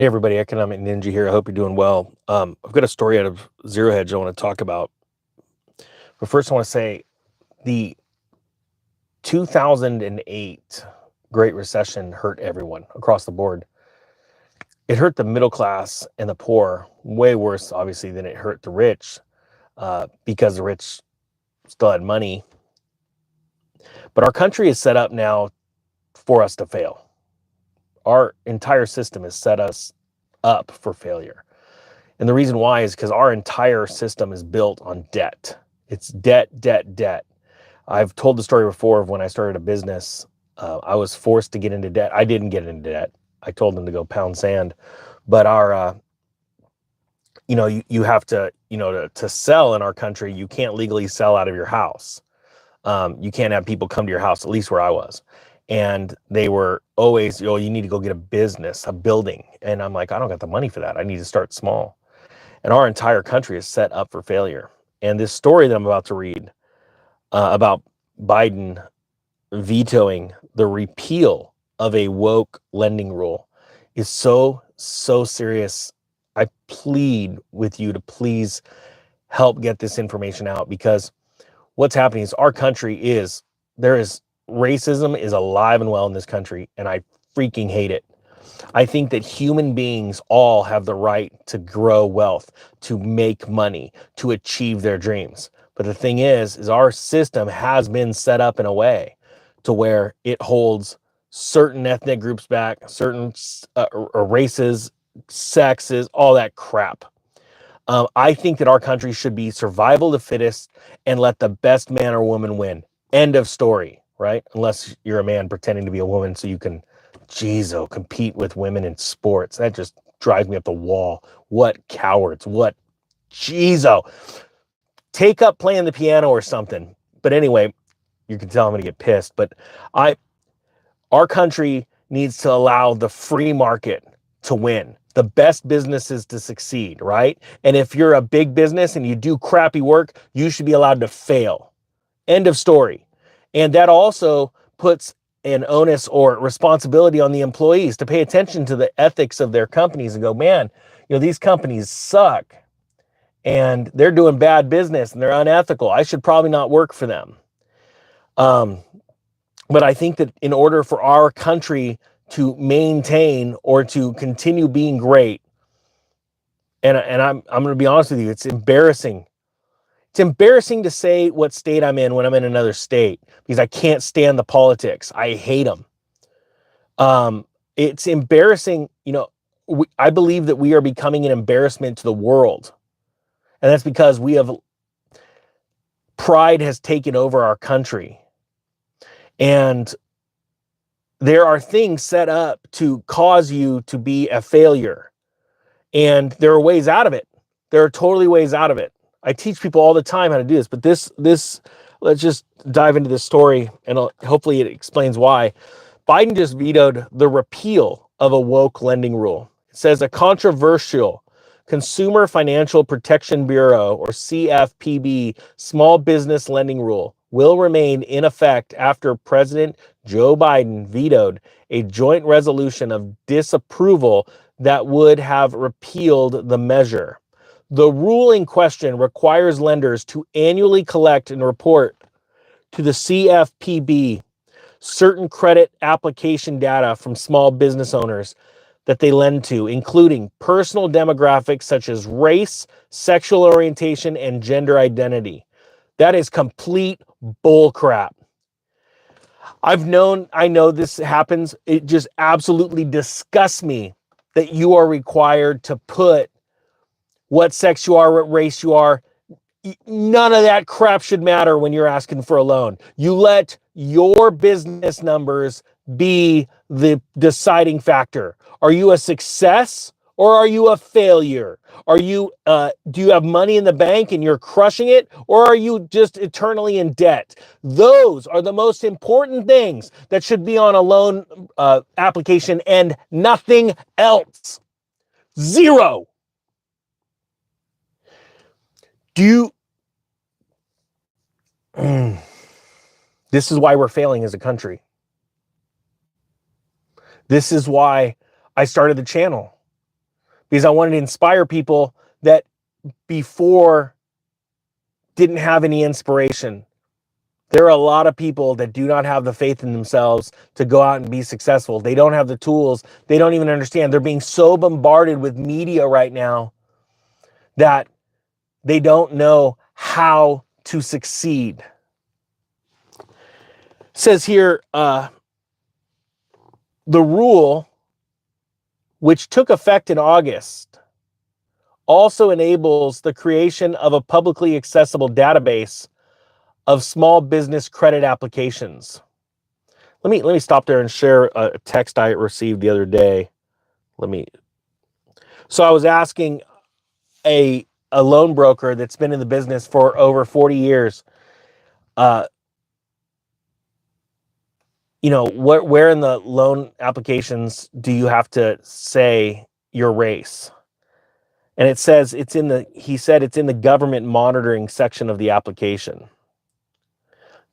Hey everybody, Economic Ninja here. I hope you're doing well. I've got a story out of Zero Hedge I want to talk about. But first, I want to say the 2008 Great Recession hurt everyone across the board. It hurt the middle class and the poor way worse, obviously, than it hurt the rich, because the rich still had money. But our country is set up now for us to fail. Our entire system has set us up for failure. And the reason why is because our entire system is built on debt. It's debt, debt, debt. I've told the story before of when I started a business. I was forced to get into debt. I didn't get into debt. I told them to go pound sand. But you have to, to sell in our country, you can't legally sell out of your house. You can't have people come to your house, at least where I was. And they were always, you need to go get a business, a building. And I'm like, I don't got the money for that. I need to start small. And our entire country is set up for failure. And this story that I'm about to read about Biden vetoing the repeal of a woke lending rule is so serious. I plead with you to please help get this information out, because what's happening is racism is alive and well in this country, and I freaking hate it. I think that human beings all have the right to grow wealth, to make money, to achieve their dreams. But the thing is our system has been set up in a way to where it holds certain ethnic groups back, certain races, sexes, all that crap. I think that our country should be survival of the fittest and let the best man or woman win. End of story, right? Unless you're a man pretending to be a woman so you can, compete with women in sports. That just drives me up the wall. What cowards. What, take up playing the piano or something. But anyway, you can tell I'm going to get pissed. But our country needs to allow the free market to win, the best businesses to succeed, right? And if you're a big business and you do crappy work, you should be allowed to fail. End of story. And that also puts an onus or responsibility on the employees to pay attention to the ethics of their companies and go, man, these companies suck and they're doing bad business and they're unethical. I should probably not work for them. But I think that in order for our country to maintain or to continue being great, and I'm going to be honest with you, it's embarrassing. It's embarrassing to say what state I'm in when I'm in another state, because I can't stand the politics. I hate them. It's embarrassing. I believe that we are becoming an embarrassment to the world. And that's because pride has taken over our country. And there are things set up to cause you to be a failure. And there are ways out of it. There are totally ways out of it. I teach people all the time how to do this, but this, let's just dive into this story and hopefully it explains why. Biden just vetoed the repeal of a woke lending rule. It says a controversial Consumer Financial Protection Bureau, or CFPB, small business lending rule will remain in effect after President Joe Biden vetoed a joint resolution of disapproval that would have repealed the measure. The rule in question requires lenders to annually collect and report to the CFPB certain credit application data from small business owners that they lend to, including personal demographics such as race, sexual orientation, and gender identity. That is complete bullcrap. I know this happens. It just absolutely disgusts me that you are required to put what sex you are, what race you are. None of that crap should matter when you're asking for a loan. You let your business numbers be the deciding factor. Are you a success or are you a failure? Do you have money in the bank and you're crushing it, or are you just eternally in debt? Those are the most important things that should be on a loan application, and nothing else. Zero. This is why we're failing as a country. This is why I started the channel. because I wanted to inspire people that before didn't have any inspiration. There are a lot of people that do not have the faith in themselves to go out and be successful. They don't have the tools. They don't even understand. They're being so bombarded with media right now that they don't know how to succeed. It says here, the rule, which took effect in August, also enables the creation of a publicly accessible database of small business credit applications. Let me stop there and share a text I received the other day. So I was asking a loan broker that's been in the business for over 40 years, where in the loan applications do you have to say your race? And he said it's in the government monitoring section of the application.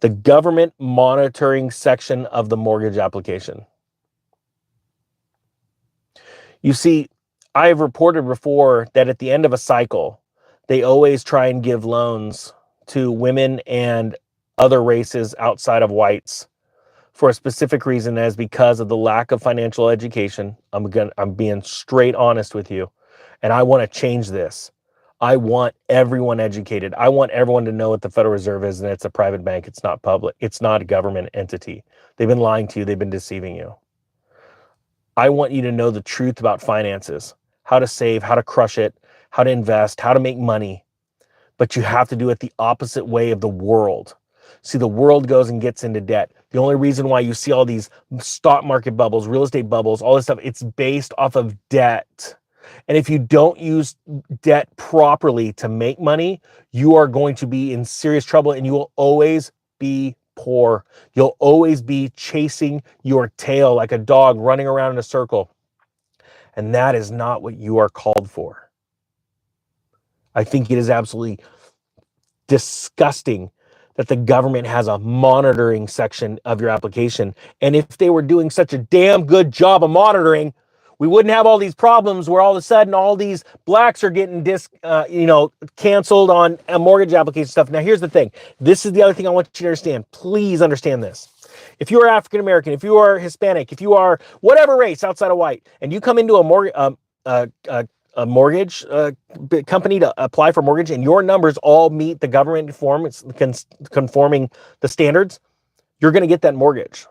The government monitoring section of the mortgage application. You see, I have reported before that at the end of a cycle, they always try and give loans to women and other races outside of whites for a specific reason, as because of the lack of financial education. I'm being straight honest with you, and I want to change this. I want everyone educated. I want everyone to know what the Federal Reserve is, and it's a private bank. It's not public. It's not a government entity. They've been lying to you. They've been deceiving you. I want you to know the truth about finances, how to save, how to crush it, how to invest, how to make money. But you have to do it the opposite way of the world. See, the world goes and gets into debt. The only reason why you see all these stock market bubbles, real estate bubbles, all this stuff, it's based off of debt. And if you don't use debt properly to make money, you are going to be in serious trouble, and you will always be poor. You'll always be chasing your tail like a dog running around in a circle. And that is not what you are called for. I think it is absolutely disgusting that the government has a monitoring section of your application. And if they were doing such a damn good job of monitoring, we wouldn't have all these problems where all of a sudden all these blacks are getting canceled on a mortgage application stuff. Now, here's the thing. This is the other thing I want you to understand. Please understand this. If you are African American, if you are Hispanic, if you are whatever race outside of white, and you come into a mortgage company to apply for mortgage, and your numbers all meet the government forms conforming the standards, you're going to get that mortgage.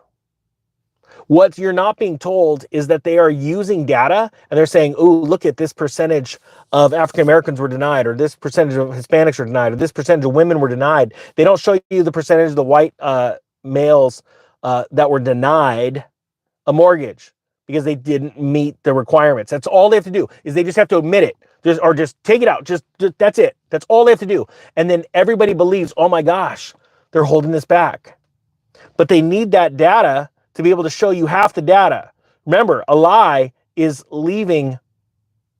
What you're not being told is that they are using data, and they're saying, "Oh, look at this percentage of African Americans were denied, or this percentage of Hispanics were denied, or this percentage of women were denied." They don't show you the percentage of the white males that were denied a mortgage because they didn't meet the requirements. That's all they have to do, is they just have to admit it, just take it out. Just that's it. That's all they have to do. And then everybody believes, oh my gosh, they're holding this back. But they need that data to be able to show you half the data. Remember, a lie is leaving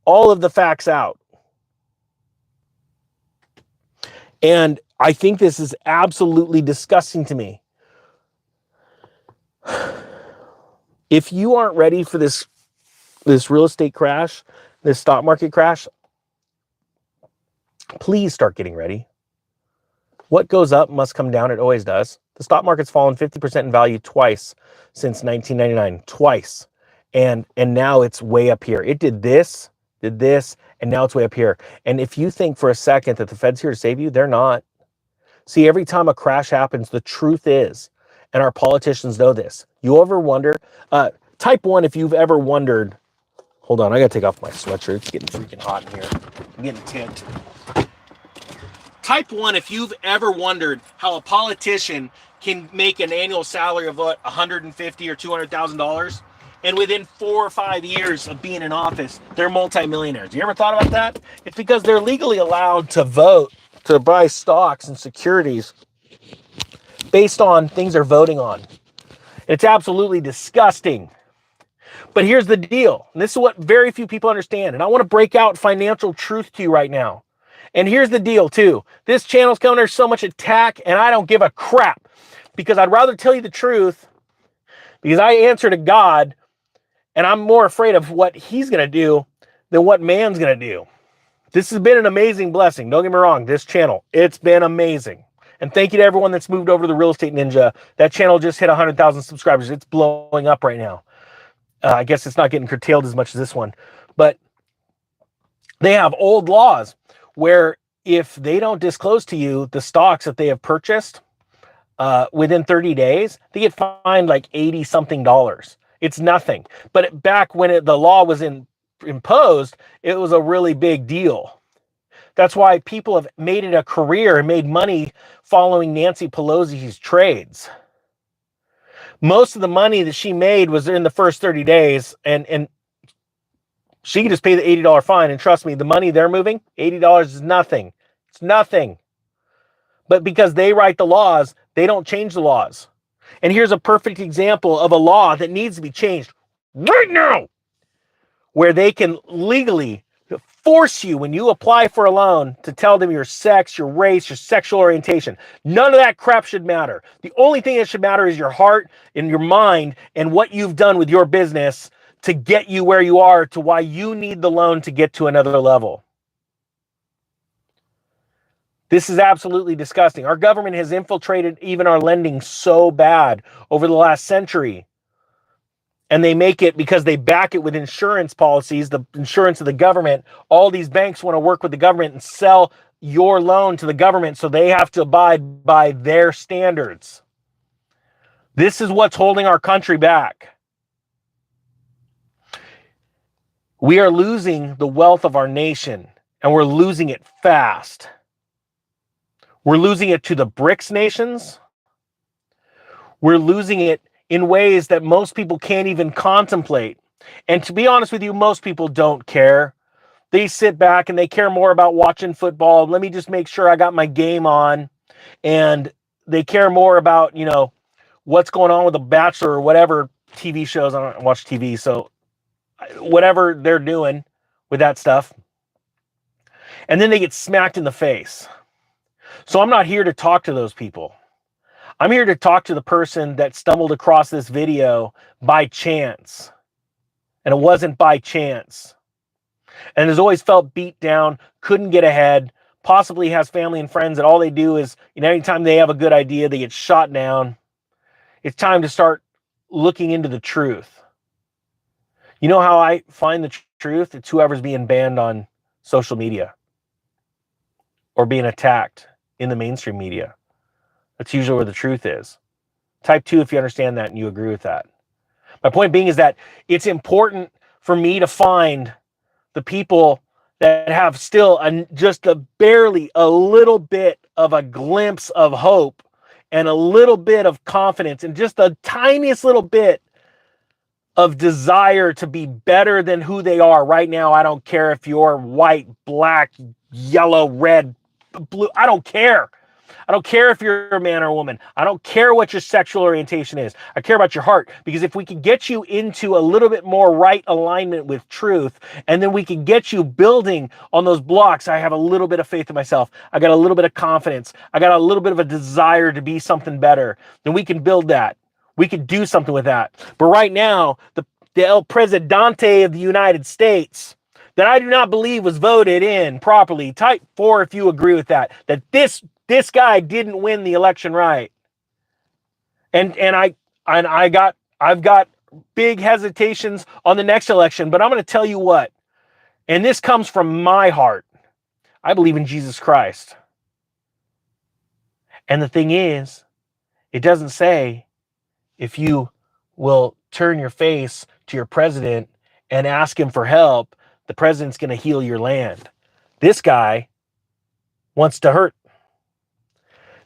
all of the facts out. And I think this is absolutely disgusting to me. If you aren't ready for this real estate crash, this stock market crash, please start getting ready. What goes up must come down. It always does. The stock market's fallen 50% in value twice since 1999, twice. And now it's way up here. It did this, and now it's way up here. And if you think for a second that the Fed's here to save you, they're not. See, every time a crash happens, the truth is, and our politicians know this, you ever wonder, type 1 if you've ever wondered, hold on, I gotta take off my sweatshirt. It's getting freaking hot in here. I'm getting ticked. Type 1 if you've ever wondered how a politician can make an annual salary of what, $150,000 or $200,000, and within 4 or 5 years of being in office, they're multimillionaires. You ever thought about that? It's because they're legally allowed to vote to buy stocks and securities based on things they're voting on. It's absolutely disgusting. But here's the deal. And this is what very few people understand. And I want to break out financial truth to you right now. And here's the deal too. This channel's coming under so much attack, and I don't give a crap, because I'd rather tell you the truth, because I answer to God, and I'm more afraid of what he's going to do than what man's going to do. This has been an amazing blessing. Don't get me wrong, this channel, it's been amazing. And thank you to everyone that's moved over to the Real Estate Ninja. That channel just hit 100,000 subscribers. It's blowing up right now. I guess it's not getting curtailed as much as this one. But they have old laws where if they don't disclose to you the stocks that they have purchased within 30 days, they get fined like 80 something dollars. It's nothing. But back when the law was imposed, it was a really big deal. That's why people have made it a career and made money following Nancy Pelosi's trades. Most of the money that she made was in the first 30 days, and she can just pay the $80 fine. And trust me, the money they're moving, $80 is nothing. It's nothing. But because they write the laws, they don't change the laws. And here's a perfect example of a law that needs to be changed right now, where they can legally force you when you apply for a loan to tell them your sex, your race, your sexual orientation. None of that crap should matter. The only thing that should matter is your heart and your mind and what you've done with your business to get you where you are, to why you need the loan to get to another level. This is absolutely disgusting. Our government has infiltrated even our lending so bad over the last century. And they make it because they back it with insurance policies, the insurance of the government. All these banks want to work with the government and sell your loan to the government, so they have to abide by their standards. This is what's holding our country back. We are losing the wealth of our nation, and we're losing it fast. We're losing it to the BRICS nations. We're losing it in ways that most people can't even contemplate. And to be honest with you, most people don't care. They sit back and they care more about watching football. Let me just make sure I got my game on. And they care more about, what's going on with The Bachelor or whatever TV shows. I don't watch TV, so whatever they're doing with that stuff. And then they get smacked in the face. So I'm not here to talk to those people. I'm here to talk to the person that stumbled across this video by chance. And it wasn't by chance. And has always felt beat down, couldn't get ahead, possibly has family and friends that all they do is, anytime they have a good idea, they get shot down. It's time to start looking into the truth. You know how I find the truth? It's whoever's being banned on social media or being attacked in the mainstream media. That's usually where the truth is. Type 2 if you understand that and you agree with that. My point being is that it's important for me to find the people that have still just barely a little bit of a glimpse of hope and a little bit of confidence and just the tiniest little bit of desire to be better than who they are right now. I don't care if you're white, black, yellow, red, blue. I don't care. I don't care if you're a man or a woman. I don't care what your sexual orientation is. I care about your heart, because if we can get you into a little bit more right alignment with truth, and then we can get you building on those blocks. I have a little bit of faith in myself. I got a little bit of confidence. I got a little bit of a desire to be something better. Then we can build that. We can do something with that. But right now, the El Presidente of the United States, that I do not believe was voted in properly. Type 4 if you agree with that. That this guy didn't win the election right. And I've got big hesitations on the next election, but I'm going to tell you what. And this comes from my heart. I believe in Jesus Christ. And the thing is, it doesn't say if you will turn your face to your president and ask him for help, the president's going to heal your land. This guy wants to hurt.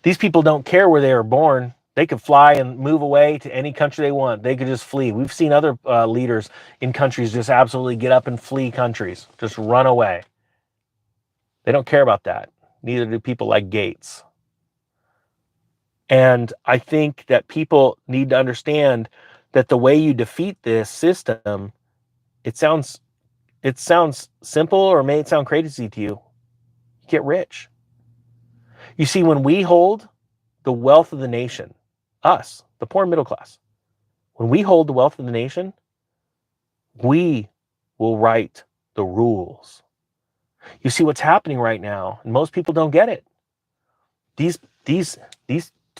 These people don't care where they were born. They could fly and move away to any country they want. They could just flee. We've seen other leaders in countries just absolutely get up and flee countries, just run away. They don't care about that. Neither do people like Gates. And I think that people need to understand that the way you defeat this system, it sounds simple, or may it sound crazy to you. Get rich. You see, when we hold the wealth of the nation, us, the poor middle class, when we hold the wealth of the nation, we will write the rules. You see what's happening right now, and most people don't get it. These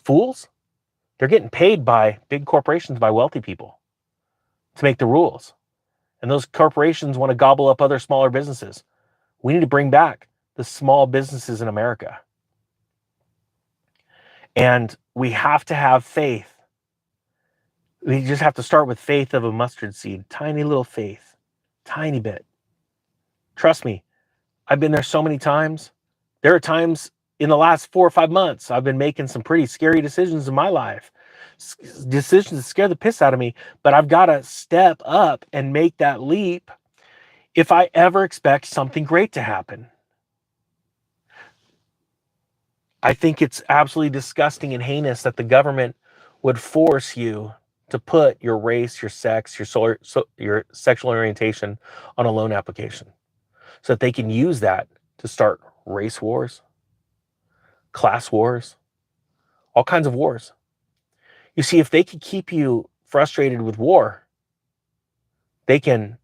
fools, they're getting paid by big corporations, by wealthy people to make the rules. And those corporations want to gobble up other smaller businesses. We need to bring back the small businesses in America. And we have to have faith. We just have to start with faith of a mustard seed, tiny little faith, tiny bit. Trust me, I've been there so many times. There are times in the last 4 or 5 months, I've been making some pretty scary decisions in my life, decisions that scare the piss out of me, but I've got to step up and make that leap if I ever expect something great to happen. I think it's absolutely disgusting and heinous that the government would force you to put your race, your sex, your sexual orientation on a loan application so that they can use that to start race wars, class wars, all kinds of wars. You see, if they could keep you frustrated with war, they can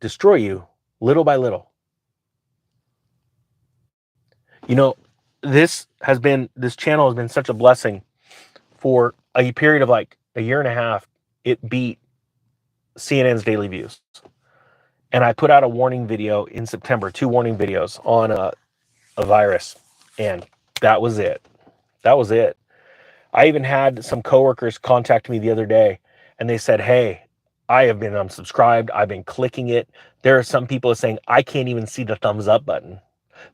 destroy you little by little. You know, this channel has been such a blessing. For a period of like a year and a half, it beat CNN's daily views. And I put out a warning video in September, 2 warning videos on a virus. And that was it. That was it. I even had some coworkers contact me the other day and they said, hey, I have been unsubscribed. I've been clicking it. There are some people saying, I can't even see the thumbs up button.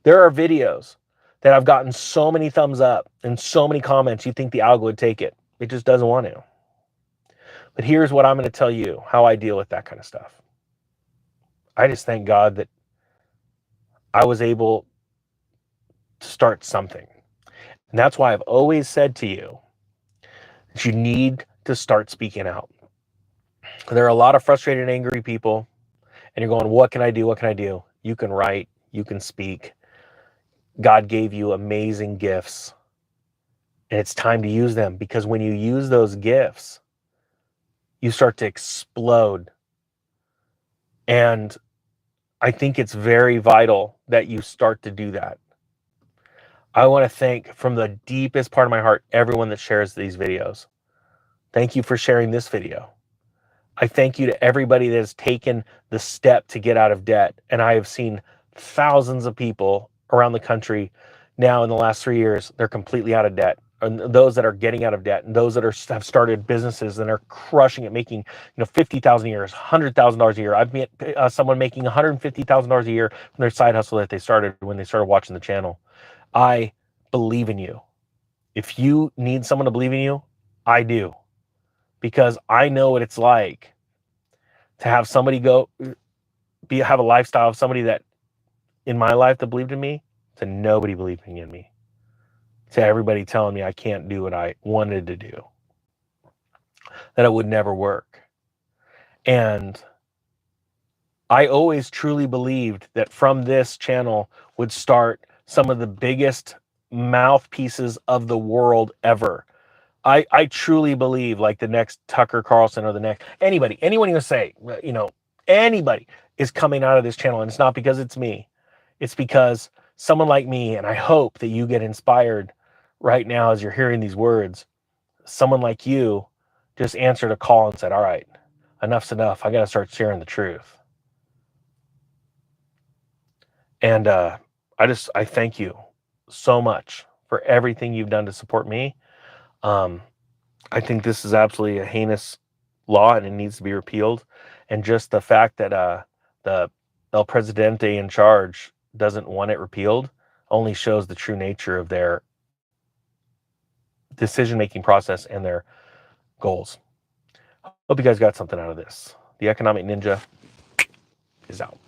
There are videos that I've gotten so many thumbs up and so many comments, you think the algo would take it. It just doesn't want to. But here's what I'm going to tell you, how I deal with that kind of stuff. I just thank God that I was able to start something. And that's why I've always said to you that you need to start speaking out. There are a lot of frustrated and angry people, and you're going, what can I do? What can I do? You can write, you can speak. God gave you amazing gifts, and it's time to use them, because when you use those gifts, you start to explode. And I think it's very vital that you start to do that. I want to thank, from the deepest part of my heart, everyone that shares these videos. Thank you for sharing this video. I thank you to everybody that has taken the step to get out of debt. And I have seen thousands of people around the country now in the last 3 years, they're completely out of debt. And those that are getting out of debt, and those that have started businesses and are crushing it, making $50,000 a year, $100,000 a year. I've met someone making $150,000 a year from their side hustle that they started when they started watching the channel. I believe in you. If you need someone to believe in you, I do, because I know what it's like to have somebody have a lifestyle of somebody that in my life that believed in me, to nobody believing in me, to everybody telling me I can't do what I wanted to do, that it would never work. And I always truly believed that from this channel would start some of the biggest mouthpieces of the world ever. I truly believe, like the next Tucker Carlson or the next anyone you say, anybody is coming out of this channel. And it's not because it's me. It's because someone like me, and I hope that you get inspired right now as you're hearing these words. Someone like you just answered a call and said, all right, enough's enough. I got to start sharing the truth. And I thank you so much for everything you've done to support me. I think this is absolutely a heinous law and it needs to be repealed. And just the fact that the El Presidente in charge doesn't want it repealed only shows the true nature of their decision-making process and their goals. Hope you guys got something out of this. The Economic Ninja is out.